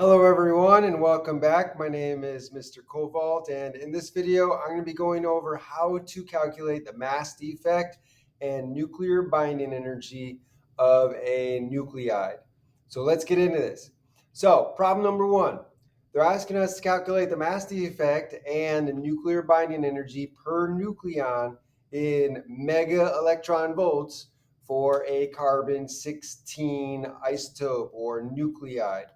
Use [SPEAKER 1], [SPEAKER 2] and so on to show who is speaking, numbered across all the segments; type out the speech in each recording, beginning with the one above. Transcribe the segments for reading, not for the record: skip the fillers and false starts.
[SPEAKER 1] Hello everyone and welcome back. My name is Mr. Cobalt, and in this video I'm going to be going over how to calculate the mass defect and nuclear binding energy of a nuclide. So let's get into this. So problem number one, they're asking us to calculate the mass defect and the nuclear binding energy per nucleon in mega electron volts for a carbon 16 isotope or nuclide.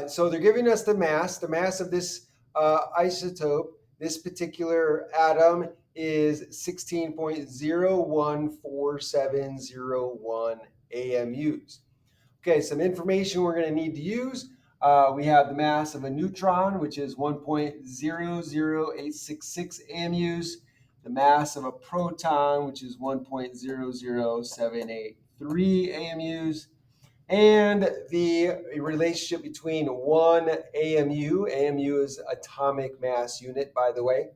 [SPEAKER 1] So they're giving us the mass. The mass of this isotope, this particular atom, is 16.014701 AMUs. Okay, some information we're going to need to use. We have the mass of a neutron, which is 1.000866 AMUs. The mass of a proton, which is 1.00783 AMUs. And the relationship between one AMU is atomic mass unit, by the way,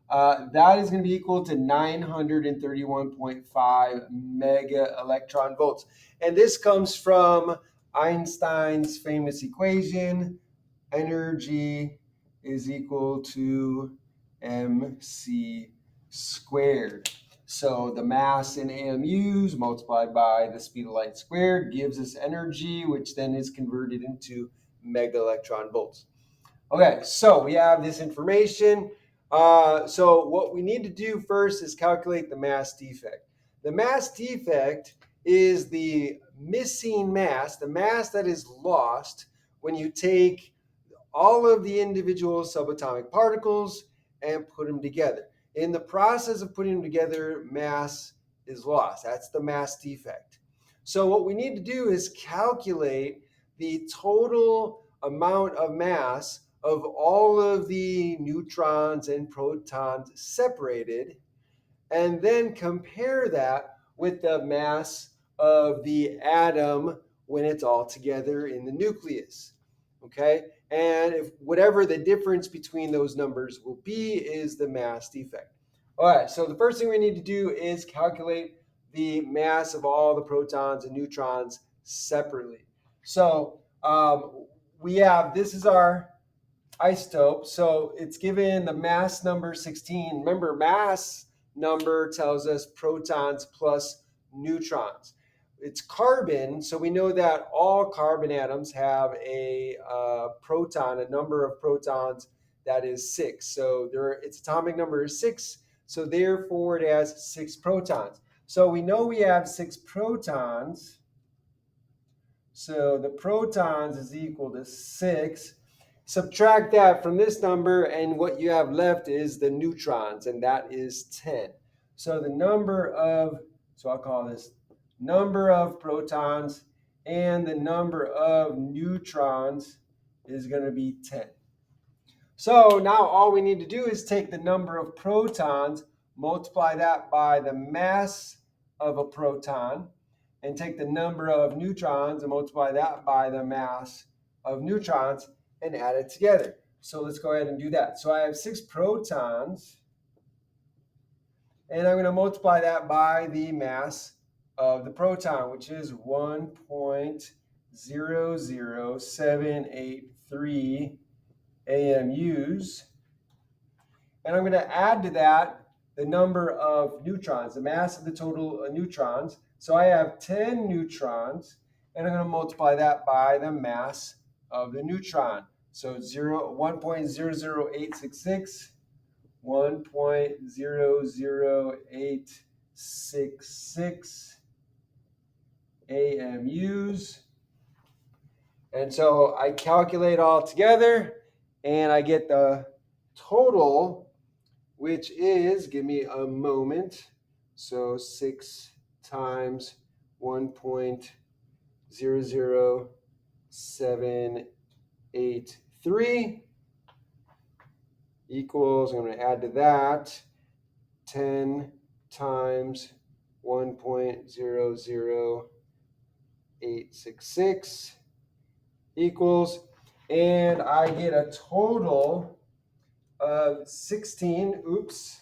[SPEAKER 1] that is going to be equal to 931.5 mega electron volts. And this comes from Einstein's famous equation: energy is equal to mc squared. So the mass in AMUs multiplied by the speed of light squared gives us energy, which then is converted into mega electron volts. Okay, so we have this information. So what we need to do first is calculate the mass defect. The mass defect is the missing mass, the mass that is lost when you take all of the individual subatomic particles and put them together. In the process of putting them together, mass is lost. That's the mass defect. So what we need to do is calculate the total amount of mass of all of the neutrons and protons separated, and then compare that with the mass of the atom when it's all together in the nucleus. Okay? And if whatever the difference between those numbers will be is the mass defect. All right, so the first thing we need to do is calculate the mass of all the protons and neutrons separately. So we have, this is our isotope. So it's given the mass number 16. Remember, mass number tells us protons plus neutrons. It's carbon, so we know that all carbon atoms have a proton, a number of protons that is 6. So its atomic number is 6, so therefore it has 6 protons. So we know we have 6 protons. So the protons is equal to 6. Subtract that from this number, and what you have left is the neutrons, and that is 10. So the number of, so I'll call this number of protons, and the number of neutrons is going to be 10. So now all we need to do is take the number of protons, multiply that by the mass of a proton, and take the number of neutrons and multiply that by the mass of neutrons and add it together. So let's go ahead and do that. So I have 6 protons, and I'm going to multiply that by the mass of the proton, which is 1.00783 AMUs. And I'm going to add to that the number of neutrons, the mass of the total neutrons. So I have 10 neutrons, and I'm going to multiply that by the mass of the neutron. So 1.00866, 1.00866 AMUs. And so I calculate all together, and I get the total, which is, give me a moment, so 6 times 1.00783 equals, I'm going to add to that, 10 times 1.00866 equals, and I get a total of 16, oops,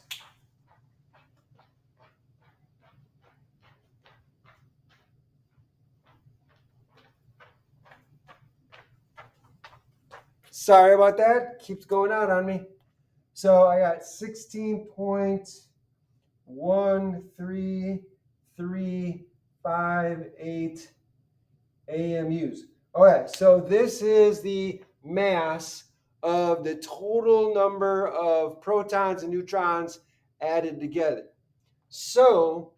[SPEAKER 1] Sorry about that. Keeps going out on me. So I got 16.13358 AMUs. Okay, so this is the mass of the total number of protons and neutrons added together. So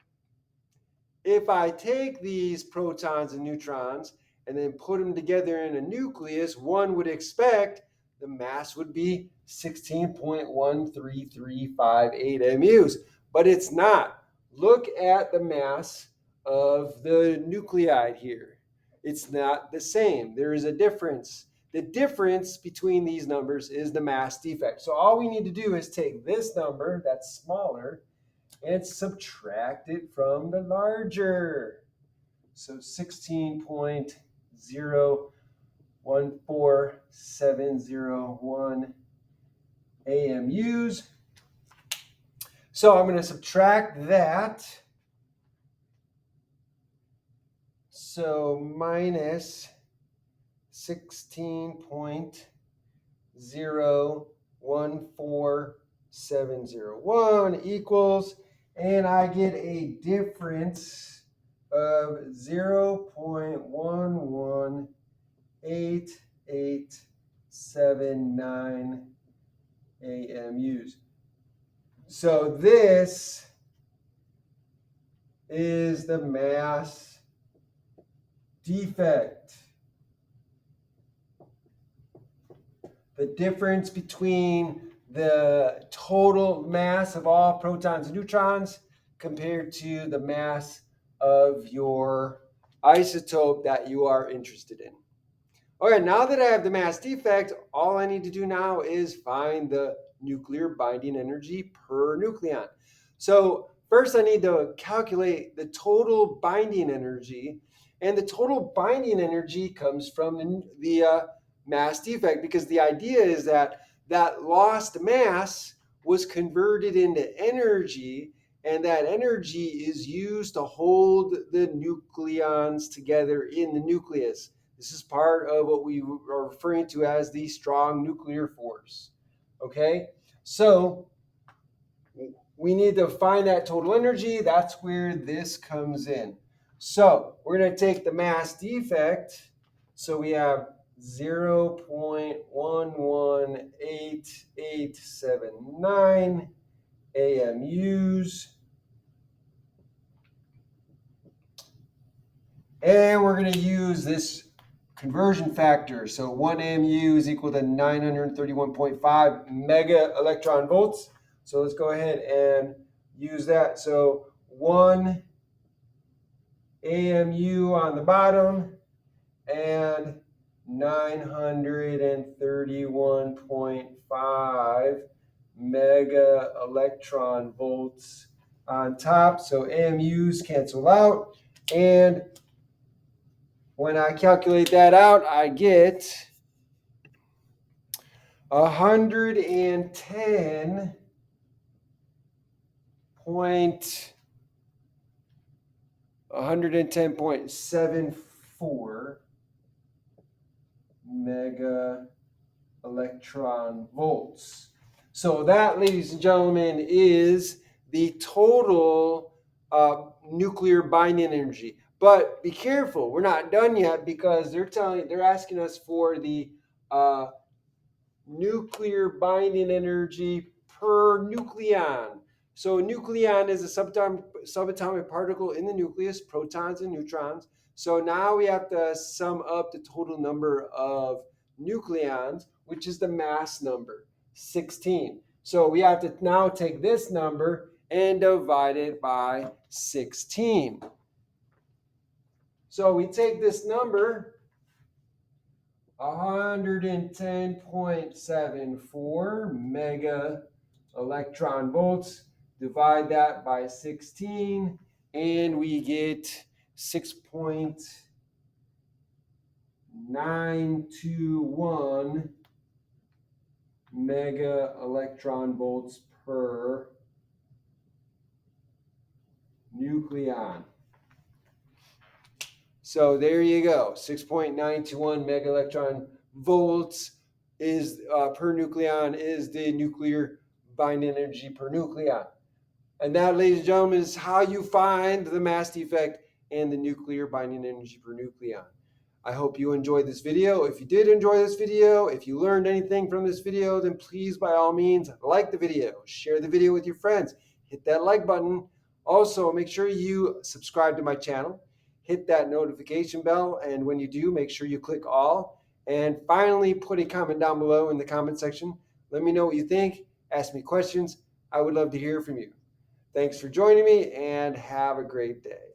[SPEAKER 1] if I take these protons and neutrons and then put them together in a nucleus, one would expect the mass would be 16.13358 MUs, but it's not. Look at the mass of the nuclide here. It's not the same. There is a difference. The difference between these numbers is the mass defect. So all we need to do is take this number that's smaller and subtract it from the larger. So 16.014701 AMUs. So I'm going to subtract that. So minus 16.014701 equals, and I get a difference of 0.118879 AMUs. So this is the mass defect. The difference between the total mass of all protons and neutrons compared to the mass of your isotope that you are interested in. Okay, now that I have the mass defect, all I need to do now is find the nuclear binding energy per nucleon. So first I need to calculate the total binding energy, and the total binding energy comes from the mass defect, because the idea is that that lost mass was converted into energy, and that energy is used to hold the nucleons together in the nucleus. This is part of what we are referring to as the strong nuclear force. Okay, so we need to find that total energy. That's where this comes in. So we're going to take the mass defect. So we have 0.118879 AMUs. And we're going to use this conversion factor. So 1 AMU is equal to 931.5 mega electron volts. So let's go ahead and use that. So 1 AMU on the bottom and 931.5 mega electron volts on top. So AMUs cancel out. And when I calculate that out, I get 110.74 mega electron volts. So that, ladies and gentlemen, is the total nuclear binding energy. But be careful, we're not done yet, because they're asking us for the nuclear binding energy per nucleon. So a nucleon is a subatomic particle in the nucleus, protons and neutrons. So now we have to sum up the total number of nucleons, which is the mass number, 16. So we have to now take this number and divide it by 16. So we take this number, 110.74 mega electron volts, divide that by 16, and we get 6.921 mega electron volts per nucleon. So there you go, 6.921 mega electron volts is per nucleon is the nuclear binding energy per nucleon. And that, ladies and gentlemen, is how you find the mass defect and the nuclear binding energy per nucleon. I hope you enjoyed this video. If you did enjoy this video, if you learned anything from this video, then please, by all means, like the video, share the video with your friends, hit that like button. Also, make sure you subscribe to my channel, hit that notification bell, and when you do, make sure you click all. And finally, put a comment down below in the comment section. Let me know what you think. Ask me questions. I would love to hear from you. Thanks for joining me and have a great day.